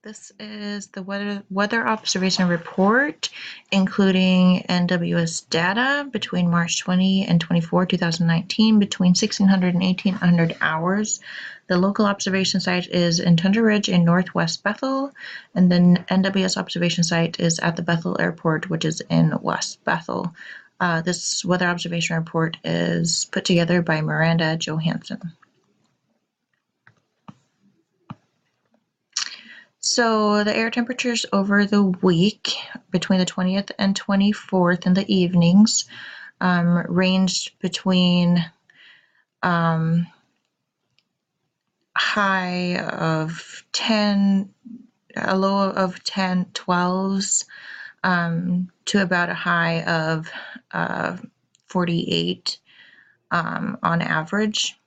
This is the weather observation report, including NWS data between March 20 and 24, 2019, between 1600 and 1800 hours. The local observation site is in Tundra Ridge in northwest Bethel, and the NWS observation site is at the Bethel Airport, which is in West Bethel. This weather observation report is put together by Miranda Johansson. So the air temperatures over the week between the 20th and 24th in the evenings ranged between high of 10, a low of 10, 12s to about a high of 48 on average.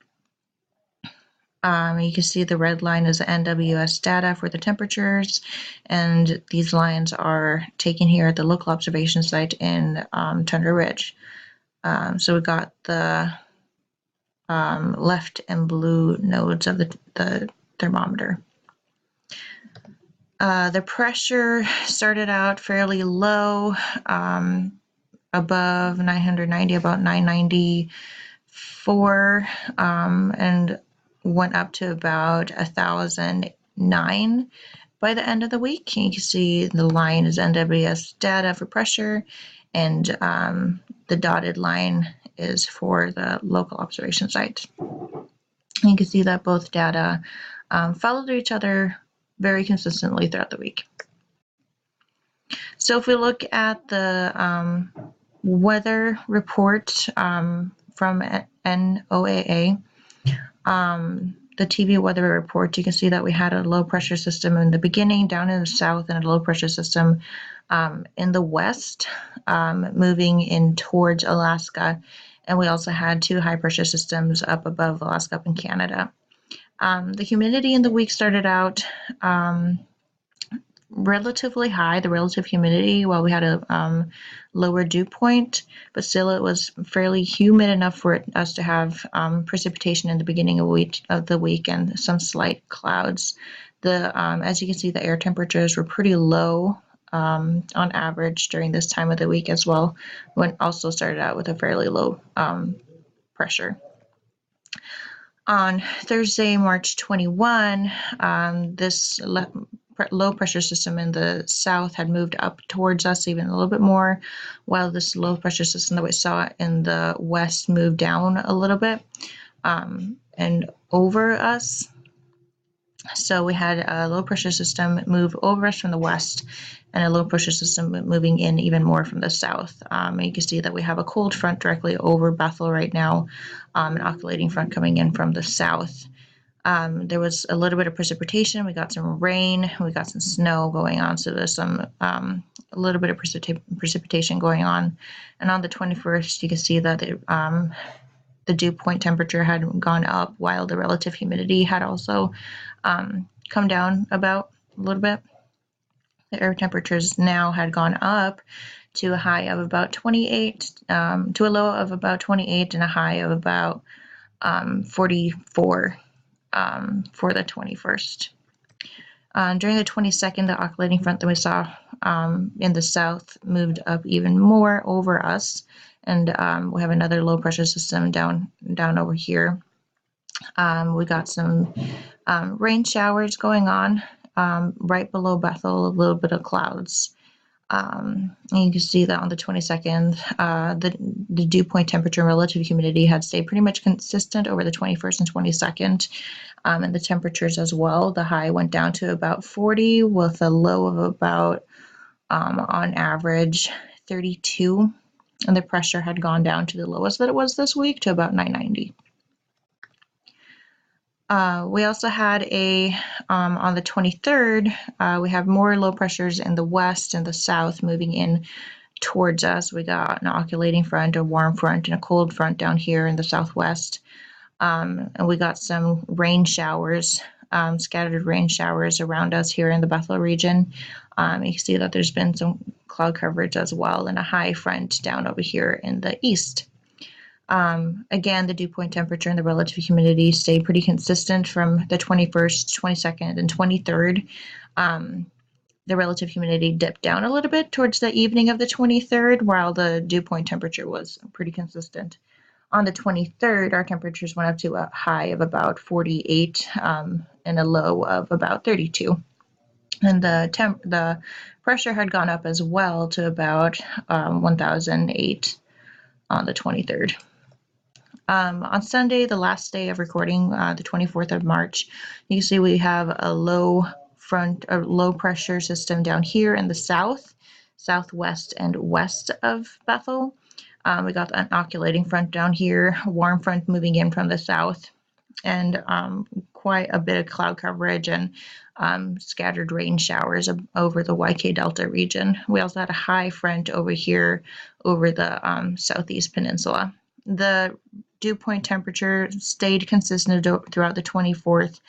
You can see the red line is the NWS data for the temperatures, and these lines are taken here at the local observation site in Tundra Ridge. So we got the left and blue nodes of the thermometer. The pressure started out fairly low, above 990, about 994, and went up to about 1,009 by the end of the week. You can see the line is NWS data for pressure, and the dotted line is for the local observation site. You can see that both data followed each other very consistently throughout the week. So if we look at the weather report from NOAA, the TV weather report, you can see that we had a low pressure system in the beginning down in the south and a low pressure system in the west moving in towards Alaska. And we also had two high pressure systems up above Alaska, up in Canada. The humidity in the week started out relatively high, the relative humidity, while we had a lower dew point, but still it was fairly humid enough for us to have precipitation in the beginning of the week and some slight clouds. As you can see, the air temperatures were pretty low on average during this time of the week as well, when also started out with a fairly low pressure. On Thursday, March 21, this low pressure system in the south had moved up towards us even a little bit more, while this low pressure system that we saw in the west moved down a little bit and over us. So we had a low pressure system move over us from the west and a low pressure system moving in even more from the south. You can see that we have a cold front directly over Bethel right now, an oscillating front coming in from the south. There was a little bit of precipitation. We got some rain, we got some snow going on, so there's some a little bit of precipitation going on. And on the 21st, you can see that the dew point temperature had gone up while the relative humidity had also come down about a little bit. The air temperatures now had gone up to a high of about 28, to a low of about 28 and a high of about 44 for the 21st. During the 22nd, the oscillating front that we saw in the south moved up even more over us, and we have another low pressure system down over here. We got some rain showers going on right below Bethel, a little bit of clouds. And you can see that on the 22nd, the dew point temperature and relative humidity had stayed pretty much consistent over the 21st and 22nd, and the temperatures as well. The high went down to about 40 with a low of about, on average, 32, and the pressure had gone down to the lowest that it was this week to about 990. We also had on the 23rd, we have more low pressures in the west and the south moving in towards us. We got an oscillating front, a warm front, and a cold front down here in the southwest. And we got some rain showers, scattered rain showers around us here in the Bethel region. You can see that there's been some cloud coverage as well, and a high front down over here in the east. Again, the dew point temperature and the relative humidity stayed pretty consistent from the 21st, 22nd, and 23rd. The relative humidity dipped down a little bit towards the evening of the 23rd, while the dew point temperature was pretty consistent. On the 23rd, our temperatures went up to a high of about 48 and a low of about 32. And the pressure had gone up as well to about 1008 on the 23rd. On Sunday, the last day of recording, the 24th of March, you can see we have a low pressure system down here in the south, southwest, and west of Bethel. We got an oscillating front down here, a warm front moving in from the south, and quite a bit of cloud coverage and scattered rain showers over the YK Delta region. We also had a high front over here over the southeast peninsula. The dew point temperature stayed consistent throughout the 24th,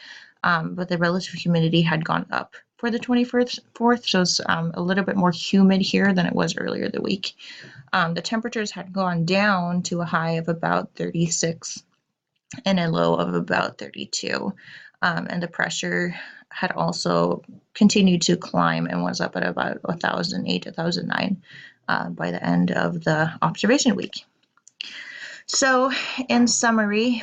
but the relative humidity had gone up for the 24th, so it's a little bit more humid here than it was earlier the week. The temperatures had gone down to a high of about 36 and a low of about 32, and the pressure had also continued to climb and was up at about 1008, 1009 by the end of the observation week. So in summary,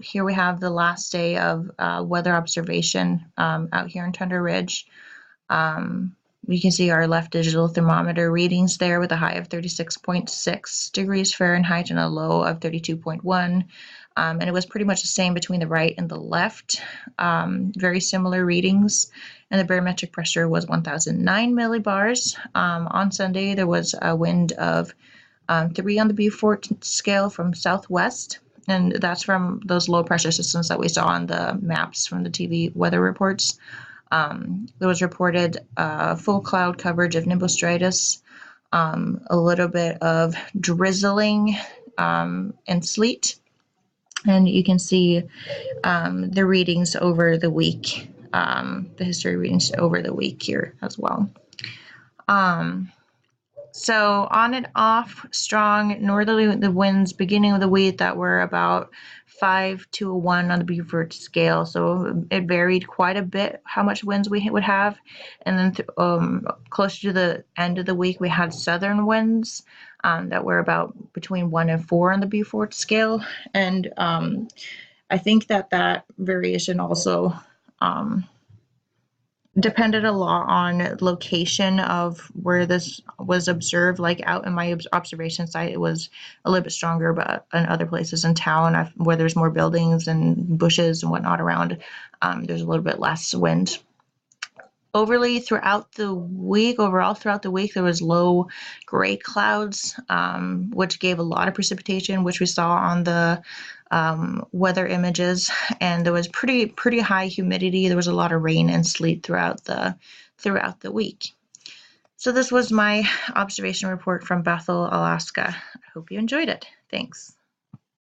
here we have the last day of weather observation out here in Tundra Ridge. We can see our left digital thermometer readings there with a high of 36.6 degrees Fahrenheit and a low of 32.1. And it was pretty much the same between the right and the left, very similar readings. And the barometric pressure was 1009 millibars. On Sunday, there was a wind of 3 on the Beaufort scale from southwest, and that's from those low pressure systems that we saw on the maps from the TV weather reports. There was reported full cloud coverage of nimbostratus, a little bit of drizzling and sleet, and you can see the readings over the week, the history readings over the week here as well. So on and off, strong northerly winds beginning of the week that were about 5 to a 1 on the Beaufort scale. So it varied quite a bit how much winds we would have. And then closer to the end of the week, we had southern winds that were about between 1 and 4 on the Beaufort scale. And I think that variation also depended a lot on location of where this was observed. Like out in my observation site, it was a little bit stronger, but in other places in town where there's more buildings and bushes and whatnot around, there's a little bit less wind. Overall throughout the week, there was low gray clouds, which gave a lot of precipitation, which we saw on the weather images, and there was pretty high humidity. There was a lot of rain and sleet throughout the week. So this was my observation report from Bethel, Alaska. I hope you enjoyed it. Thanks.